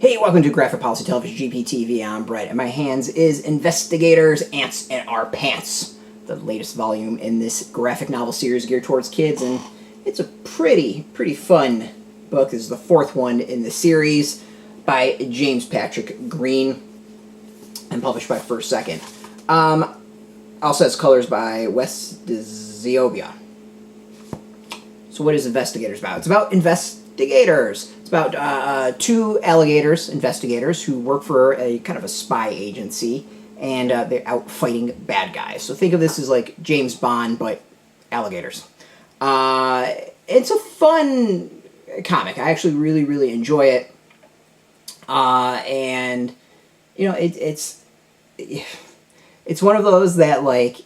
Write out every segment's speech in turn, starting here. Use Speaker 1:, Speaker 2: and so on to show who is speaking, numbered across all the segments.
Speaker 1: Hey, welcome to Graphic Policy Television GPTV. I'm Brett. In my hands is Investigators, Ants, and Our Pants, the latest volume in this graphic novel series geared towards kids, and it's a pretty fun book. This is the fourth one in the series by James Patrick Green and published by First Second. Also has colors by Wes Dzioba. So what is Investigators about? It's about investigators. It's about two investigators who work for a kind of a spy agency, and they're out fighting bad guys. So think of this as like James Bond, but alligators. It's a fun comic. I actually really enjoy it. And you know, it's one of those that like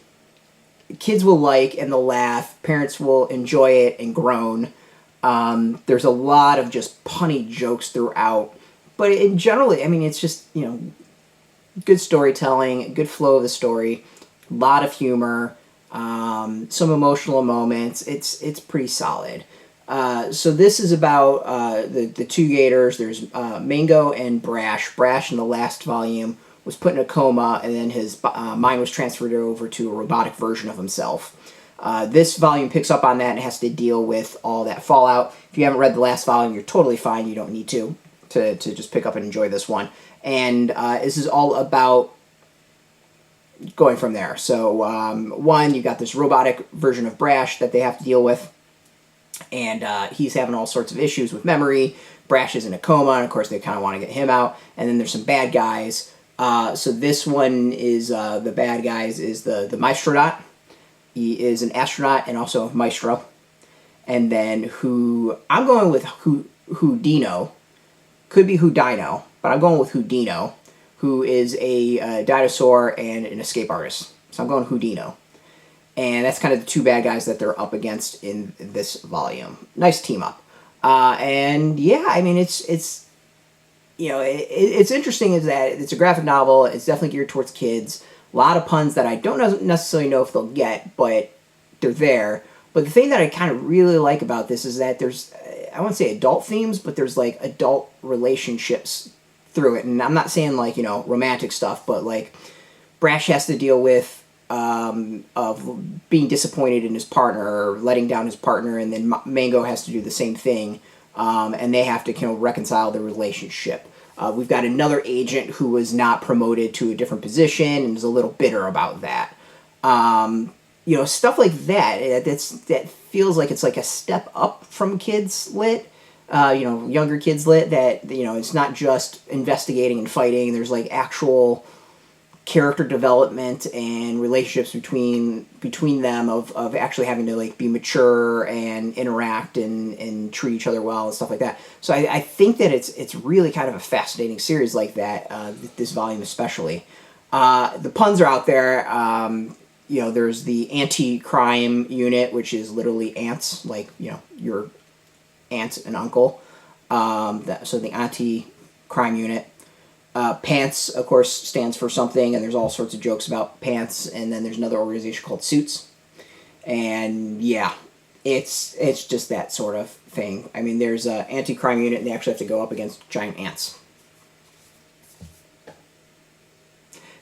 Speaker 1: kids will like and they'll laugh. Parents will enjoy it and groan. There's a lot of just punny jokes throughout, but in generally, I mean, it's just, you know, good storytelling, good flow of the story, a lot of humor, some emotional moments. It's pretty solid. So this is about the two gators. There's Mango and Brash. Brash in the last volume was put in a coma, and then his mind was transferred over to a robotic version of himself. This volume picks up on that and has to deal with all that fallout. If you haven't read the last volume, you're totally fine. You don't need to just pick up and enjoy this one. And this is all about going from there. So, one, you've got this robotic version of Brash that they have to deal with. And he's having all sorts of issues with memory. Brash is in a coma, and of course they kind of want to get him out. And then there's some bad guys. So this one is, the bad guys is the Maestronaut. He is an astronaut and also a maestro. And then I'm going with Houdino. Could be Houdino, but I'm going with Houdino, who is a dinosaur and an escape artist. So I'm going Houdino. And that's kind of the two bad guys that they're up against in this volume. Nice team up. And yeah, I mean, it's you know, it's interesting is that it's a graphic novel. It's definitely geared towards kids. A lot of puns that I don't necessarily know if they'll get, but they're there. But the thing that I kind of really like about this is that there's, I won't say adult themes, but there's like adult relationships through it. And I'm not saying like, you know, romantic stuff, but like Brash has to deal with of being disappointed in his partner or letting down his partner, and then Mango has to do the same thing, and they have to kind of reconcile the relationship. We've got another agent who was not promoted to a different position and is a little bitter about that. You know, stuff like that. That feels like it's like a step up from Kids Lit. You know, younger Kids Lit. That, you know, it's not just investigating and fighting. There's like actual character development and relationships between them of actually having to like be mature and interact and treat each other well and stuff like that. So I think that it's really kind of a fascinating series like that, this volume especially. The puns are out there. You know, there's the anti-crime unit, which is literally ants, like, you know, your aunt and uncle. So the anti-crime unit. P.A.N.T.S, of course, stands for something, and there's all sorts of jokes about P.A.N.T.S, and then there's another organization called S.U.I.T. And yeah, it's just that sort of thing. I mean, there's an anti-crime unit, and they actually have to go up against giant ants.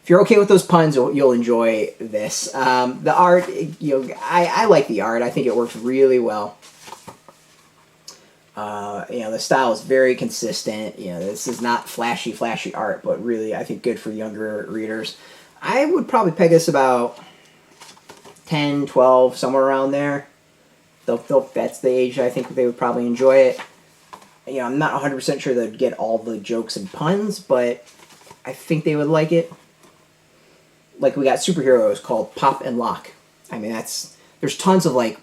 Speaker 1: If you're okay with those puns, you'll enjoy this. The art, you know, I like the art. I think it works really well. You know, the style is very consistent. You know, this is not flashy art, but really, I think good for younger readers. I would probably peg this about 10, 12, somewhere around there. That's the age I think they would probably enjoy it. You know, I'm not 100% sure they'd get all the jokes and puns, but I think they would like it. Like, we got superheroes called Pop and Lock. I mean, there's tons of, like,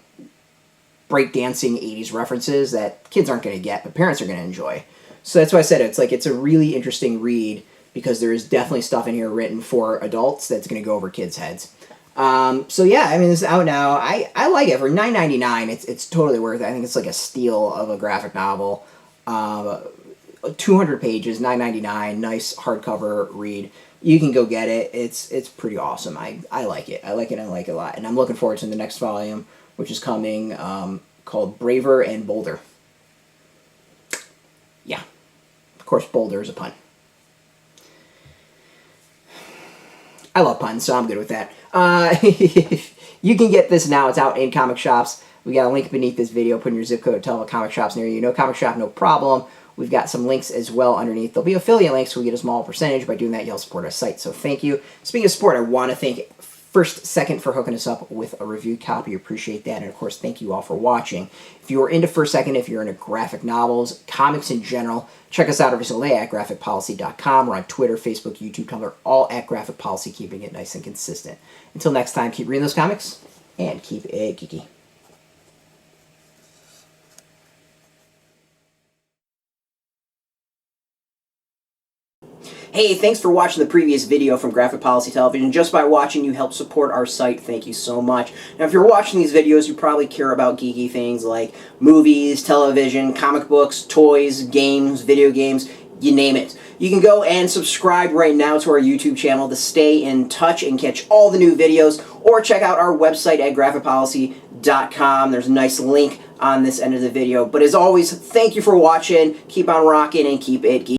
Speaker 1: breakdancing 80s references that kids aren't going to get, but parents are going to enjoy. So that's why I said it's a really interesting read, because there is definitely stuff in here written for adults that's going to go over kids' heads. So yeah, I mean, this is out now. I like it. For $9.99, it's totally worth it. I think it's like a steal of a graphic novel. 200 pages, $9.99, nice hardcover read. You can go get it. It's pretty awesome. I like it. I like it a lot. And I'm looking forward to the next volume, which is coming, called Braver and Bolder. Yeah. Of course, Boulder is a pun. I love puns, so I'm good with that. You can get this now. It's out in comic shops. We got a link beneath this video. Put in your zip code, tell a comic shops near you. No comic shop, no problem. We've got some links as well underneath. There'll be affiliate links, so we get a small percentage. By doing that, you'll support our site, so thank you. Speaking of support, I want to thank First Second for hooking us up with a reviewed copy. Appreciate that. And of course, thank you all for watching. If you are into First Second, if you're into graphic novels, comics in general, check us out every single day at graphicpolicy.com. We're on Twitter, Facebook, YouTube, Tumblr, all at Graphic Policy, keeping it nice and consistent. Until next time, keep reading those comics and keep it geeky. Hey, thanks for watching the previous video from Graphic Policy Television. Just by watching, you help support our site. Thank you so much. Now, if you're watching these videos, you probably care about geeky things like movies, television, comic books, toys, games, video games, you name it. You can go and subscribe right now to our YouTube channel to stay in touch and catch all the new videos, or check out our website at graphicpolicy.com. There's a nice link on this end of the video. But as always, thank you for watching. Keep on rocking and keep it geeky.